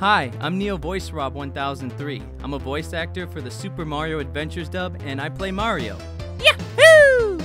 Hi, I'm Neo Voice Rob 1003. I'm a voice actor for the Super Mario Adventures dub, and I play Mario. Yahoo!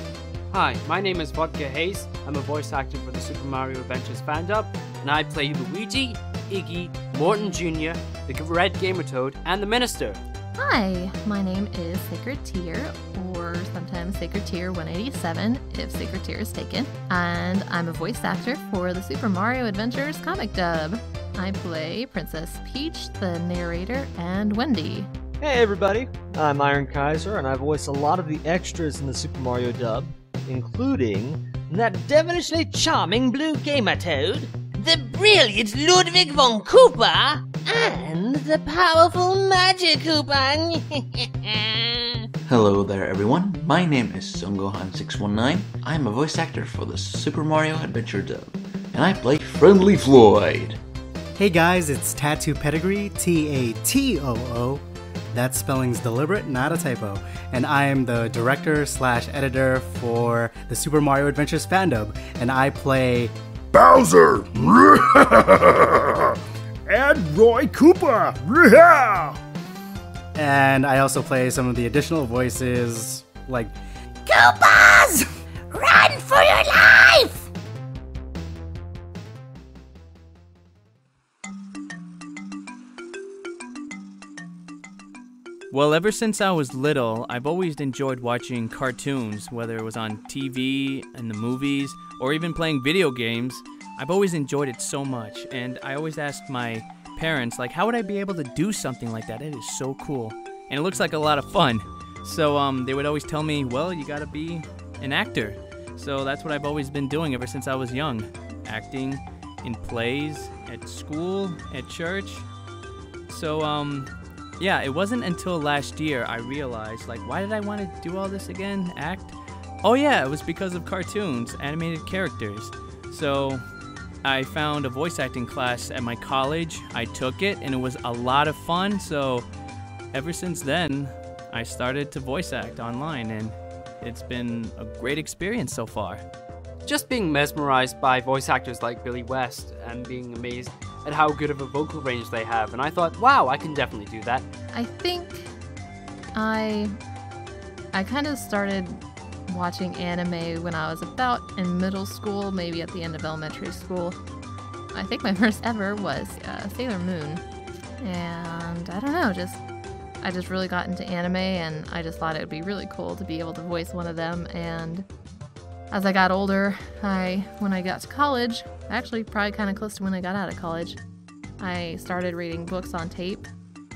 Hi, my name is Vodka Hayes. I'm a voice actor for the Super Mario Adventures fan dub, and I play Luigi, Iggy, Morton Jr., the Red Gamer Toad, and the Minister. Hi, my name is Sacred Tear, or sometimes Sacred Tear 187 if Sacred Tear is taken, and I'm a voice actor for the Super Mario Adventures comic dub. I play Princess Peach, the narrator, and Wendy. Hey everybody, I'm Iron Kaiser, and I voice a lot of the extras in the Super Mario dub, including that devilishly charming blue gamer toad, the brilliant Ludwig von Koopa, and the powerful Magic Koopa. Hello there everyone, my name is Songohan619. I'm a voice actor for the Super Mario Adventure dub, and I play Friendly Floyd. Hey guys, it's Tattoo Pedigree, T-A-T-O-O. That spelling's deliberate, not a typo. And I am the director/editor for the Super Mario Adventures fandub, and I play Bowser and Roy Koopa. And I also play some of the additional voices, like Koopas! Run for your life! Well, ever since I was little, I've always enjoyed watching cartoons, whether it was on TV, in the movies, or even playing video games. I've always enjoyed it so much, and I always asked my parents, like, how would I be able to do something like that? It is so cool, and it looks like a lot of fun. So they would always tell me, well, you gotta be an actor. So that's what I've always been doing ever since I was young. Acting in plays, at school, at church. So, yeah, it wasn't until last year I realized, like, why did I want to do all this again? Act? Oh yeah, it was because of cartoons, animated characters. So I found a voice acting class at my college. I took it, and it was a lot of fun. So ever since then, I started to voice act online, and it's been a great experience so far. Just being mesmerized by voice actors like Billy West and being amazed at how good of a vocal range they have, and I thought, wow, I can definitely do that. I think I kind of started watching anime when I was about in middle school, maybe at the end of elementary school. I think my first ever was Sailor Moon, and I don't know, I just really got into anime, and I just thought it would be really cool to be able to voice one of them. And as I got older, when I got to college, actually probably kind of close to when I got out of college, I started reading books on tape,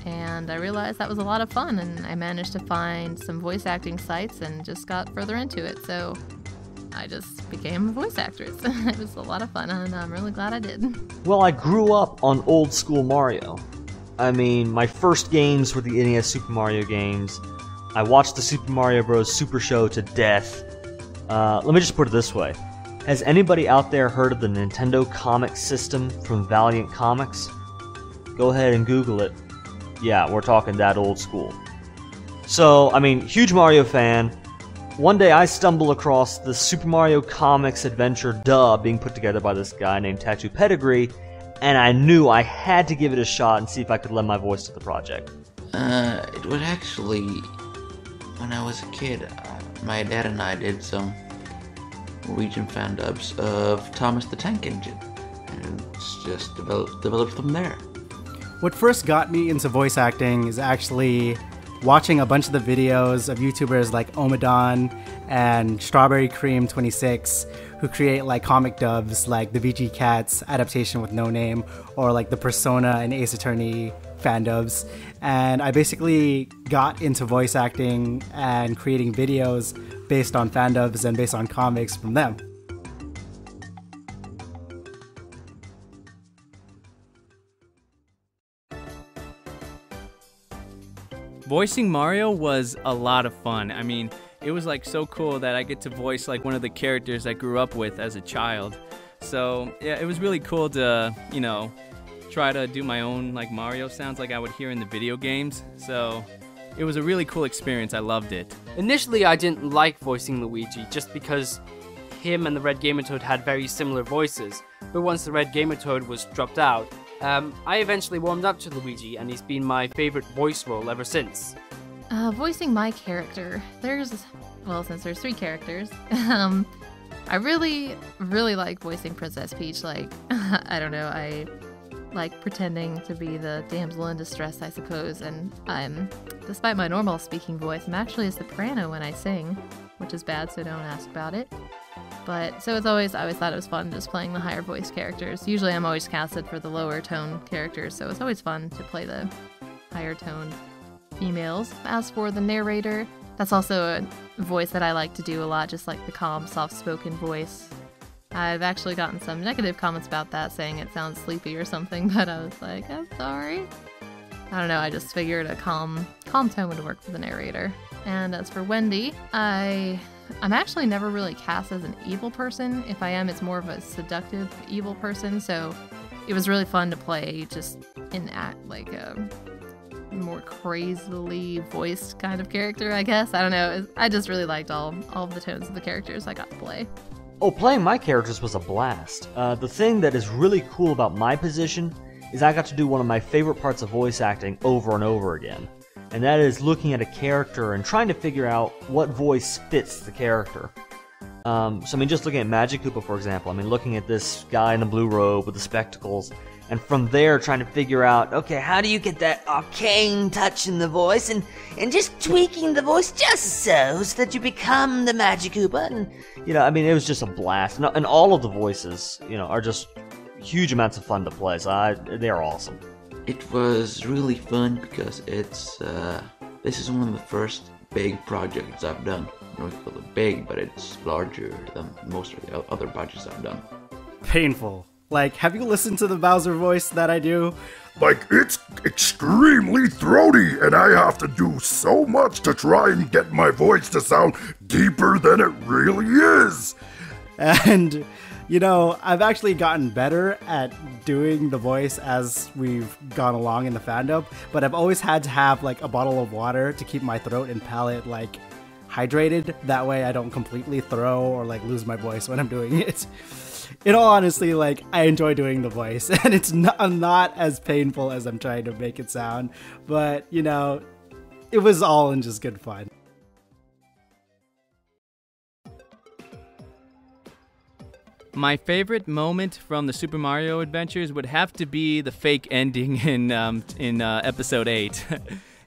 and I realized that was a lot of fun, and I managed to find some voice acting sites and just got further into it. So I just became a voice actress. It was a lot of fun, and I'm really glad I did. Well, I grew up on old school Mario. I mean, my first games were the NES Super Mario games. I watched the Super Mario Bros. Super Show to death. Let me just put it this way. Has anybody out there heard of the Nintendo Comic System from Valiant Comics? Go ahead and Google it. Yeah, we're talking that old school. So, I mean, huge Mario fan. One day I stumble across the Super Mario Comics Adventure dub being put together by this guy named Tattoo Pedigree, and I knew I had to give it a shot and see if I could lend my voice to the project. It was actually, when I was a kid, my dad and I did some Norwegian fan dubs of Thomas the Tank Engine, and it's just developed from there. What first got me into voice acting is actually watching a bunch of the videos of YouTubers like Omadon and Strawberry Cream 26 who create like comic dubs like the VG Cats adaptation with No Name, or like the Persona and Ace Attorney fan dubs. And I basically got into voice acting and creating videos based on fan dubs and based on comics from them. Voicing Mario was a lot of fun. I mean, it was like so cool that I get to voice like one of the characters I grew up with as a child. So yeah, it was really cool to, you know, try to do my own like Mario sounds like I would hear in the video games. So it was a really cool experience. I loved it. Initially, I didn't like voicing Luigi just because him and the Red Gamer Toad had very similar voices. But once the Red Gamer Toad was dropped out, I eventually warmed up to Luigi, and he's been my favorite voice role ever since. Voicing my character, since there's 3 characters, I really, really like voicing Princess Peach. Like, I don't know, I like pretending to be the damsel in distress, I suppose, and despite my normal speaking voice, I'm actually a soprano when I sing, which is bad, so don't ask about it. But, so I always thought it was fun just playing the higher voice characters. Usually I'm always casted for the lower tone characters, so it's always fun to play the higher toned females. As for the narrator, that's also a voice that I like to do a lot, just like the calm, soft-spoken voice. I've actually gotten some negative comments about that, saying it sounds sleepy or something, but I was like, I'm sorry. I don't know, I just figured a calm tone would work for the narrator. And as for Wendy, I'm actually never really cast as an evil person. If I am, it's more of a seductive evil person, so it was really fun to play just like a more crazily voiced kind of character, I guess. I don't know, I just really liked all of the tones of the characters I got to play. Oh, playing my characters was a blast. The thing that is really cool about my position is I got to do one of my favorite parts of voice acting over and over again. And that is looking at a character and trying to figure out what voice fits the character. Just looking at Magic Koopa, for example, looking at this guy in the blue robe with the spectacles, and from there trying to figure out, okay, how do you get that arcane touch in the voice, and just tweaking the voice just so that you become the Magic Koopa, and, it was just a blast. And all of the voices, are just huge amounts of fun to play, so they're awesome. It was really fun because this is one of the first big projects I've done. I don't know if you call it big, but it's larger than most of the other projects I've done. Painful. Like, have you listened to the Bowser voice that I do? Like, it's extremely throaty, and I have to do so much to try and get my voice to sound deeper than it really is. And, I've actually gotten better at doing the voice as we've gone along in the fandom, but I've always had to have, like, a bottle of water to keep my throat and palate, like, hydrated. That way I don't completely throw or, like, lose my voice when I'm doing it. In all honesty, like, I enjoy doing the voice, and it's not as painful as I'm trying to make it sound, but, it was all in just good fun. My favorite moment from the Super Mario Adventures would have to be the fake ending in Episode 8.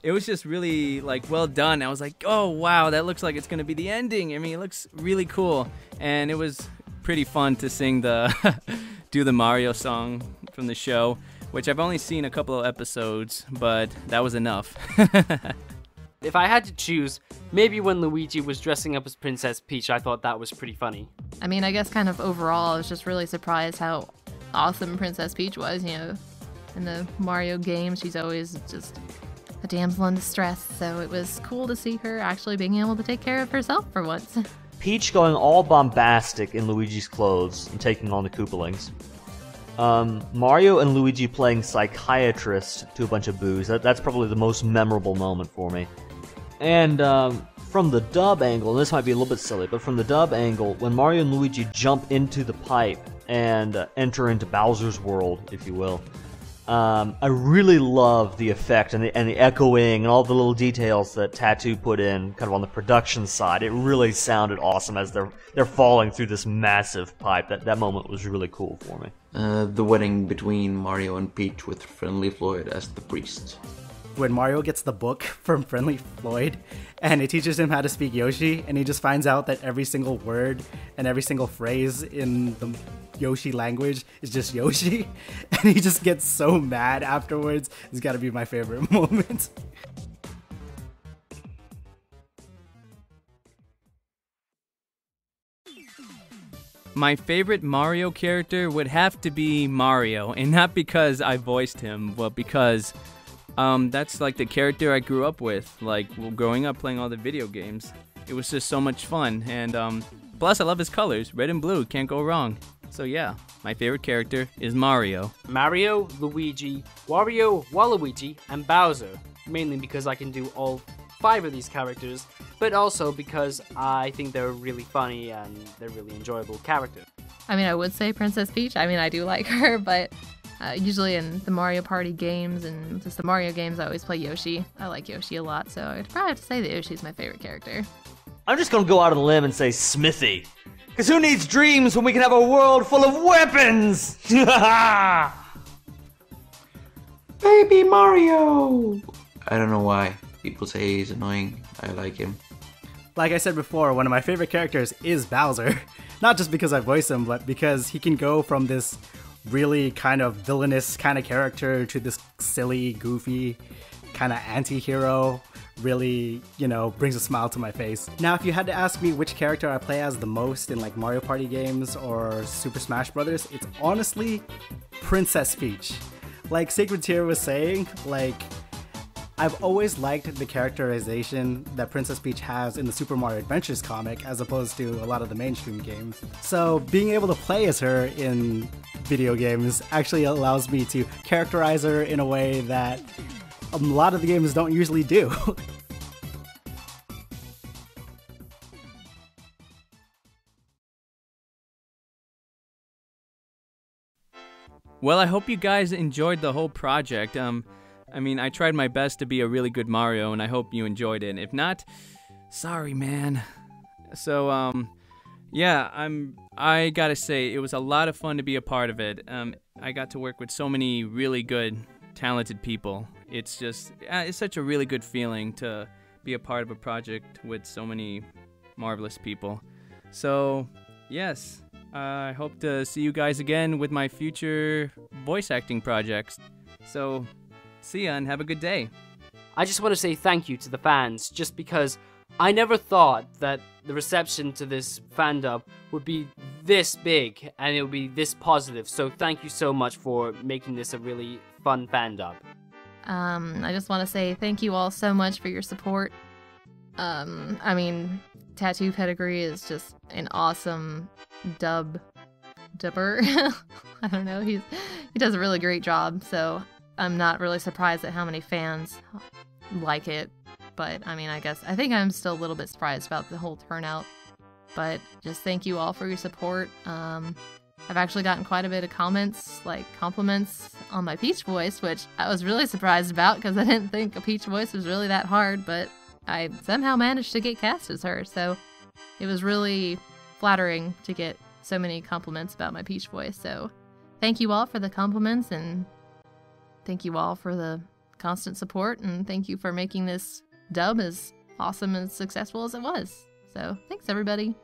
It was just really, well done. I was like, oh, wow, that looks like it's going to be the ending. It looks really cool, and it was pretty fun to sing do the Mario song from the show, which I've only seen a couple of episodes, but that was enough. If I had to choose, maybe when Luigi was dressing up as Princess Peach, I thought that was pretty funny. I guess kind of overall, I was just really surprised how awesome Princess Peach was, In the Mario games, she's always just a damsel in distress, so it was cool to see her actually being able to take care of herself for once. Peach going all bombastic in Luigi's clothes and taking on the Koopalings. Mario and Luigi playing psychiatrist to a bunch of boos. That's probably the most memorable moment for me. And from the dub angle, and this might be a little bit silly, but from the dub angle, when Mario and Luigi jump into the pipe and enter into Bowser's world, if you will, I really love the effect and the echoing and all the little details that Tattoo put in kind of on the production side. It really sounded awesome as they're falling through this massive pipe. That moment was really cool for me. The wedding between Mario and Peach with Friendly Floyd as the priest. When Mario gets the book from Friendly Floyd and it teaches him how to speak Yoshi, and he just finds out that every single word and every single phrase in the Yoshi language is just Yoshi, and he just gets so mad afterwards. It's got to be my favorite moment. My favorite Mario character would have to be Mario, and not because I voiced him, but because that's like the character I grew up with, growing up playing all the video games. It was just so much fun, and plus I love his colors, red and blue, can't go wrong. So yeah, my favorite character is Mario. Mario, Luigi, Wario, Waluigi, and Bowser, mainly because I can do all 5 of these characters, but also because I think they're really funny and they're really enjoyable characters. I would say Princess Peach. I do like her, but Usually in the Mario Party games and just the Mario games, I always play Yoshi. I like Yoshi a lot, so I'd probably have to say that Yoshi's my favorite character. I'm just gonna go out on a limb and say Smithy. Because who needs dreams when we can have a world full of weapons? Baby Mario! I don't know why. People say he's annoying. I like him. Like I said before, one of my favorite characters is Bowser. Not just because I voice him, but because he can go from this really kind of villainous kind of character to this silly, goofy kind of anti-hero. Really, brings a smile to my face. Now, if you had to ask me which character I play as the most in like Mario Party games or Super Smash Brothers, it's honestly Princess Peach. Like Sacred Tear was saying, I've always liked the characterization that Princess Peach has in the Super Mario Adventures comic as opposed to a lot of the mainstream games. So being able to play as her in video games actually allows me to characterize her in a way that a lot of the games don't usually do. Well, I hope you guys enjoyed the whole project. I tried my best to be a really good Mario, and I hope you enjoyed it. If not, sorry, man. So, I gotta say, it was a lot of fun to be a part of it. I got to work with so many really good, talented people. It's such a really good feeling to be a part of a project with so many marvelous people. So, yes, I hope to see you guys again with my future voice acting projects. So, see ya and have a good day. I just want to say thank you to the fans, just because I never thought that the reception to this fandub would be this big and it would be this positive. So thank you so much for making this a really fun fandub. I just want to say thank you all so much for your support. Tattoo Pedigree is just an awesome dubber. I don't know, he does a really great job, so I'm not really surprised at how many fans like it. But I think I'm still a little bit surprised about the whole turnout. But just thank you all for your support. I've actually gotten quite a bit of compliments on my Peach voice, which I was really surprised about because I didn't think a Peach voice was really that hard, but I somehow managed to get cast as her, so it was really flattering to get so many compliments about my Peach voice. So thank you all for the compliments, and thank you all for the constant support, and thank you for making this dub as awesome and successful as it was. So thanks, everybody.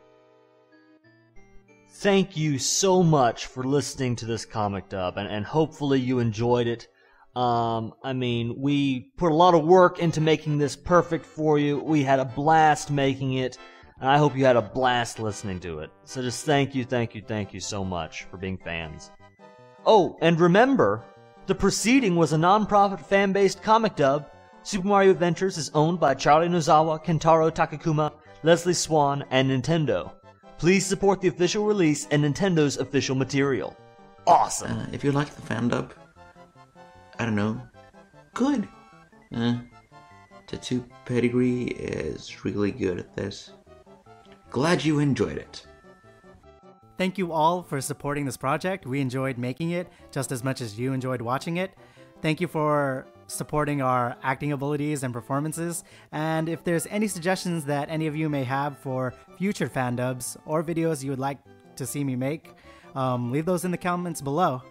Thank you so much for listening to this comic dub, and hopefully you enjoyed it. We put a lot of work into making this perfect for you. We had a blast making it, and I hope you had a blast listening to it. So just thank you so much for being fans. Oh, and remember, the preceding was a non-profit fan-based comic dub. Super Mario Adventures is owned by Charlie Nozawa, Kentaro Takakuma, Leslie Swan, and Nintendo. Please support the official release and Nintendo's official material. Awesome! If you like the fandub, I don't know, good. Tattoo Pedigree is really good at this. Glad you enjoyed it. Thank you all for supporting this project. We enjoyed making it just as much as you enjoyed watching it. Thank you for supporting our acting abilities and performances. And if there's any suggestions that any of you may have for future fandubs or videos you would like to see me make, leave those in the comments below.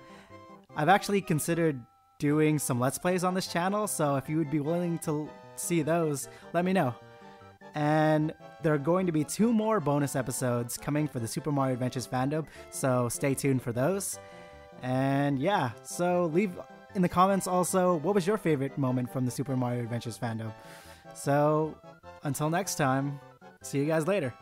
I've actually considered doing some Let's Plays on this channel, so if you would be willing to see those, let me know. And there are going to be 2 more bonus episodes coming for the Super Mario Adventures fandom, so stay tuned for those. And yeah, so leave in the comments also, what was your favorite moment from the Super Mario Adventures fandom? So until next time, see you guys later.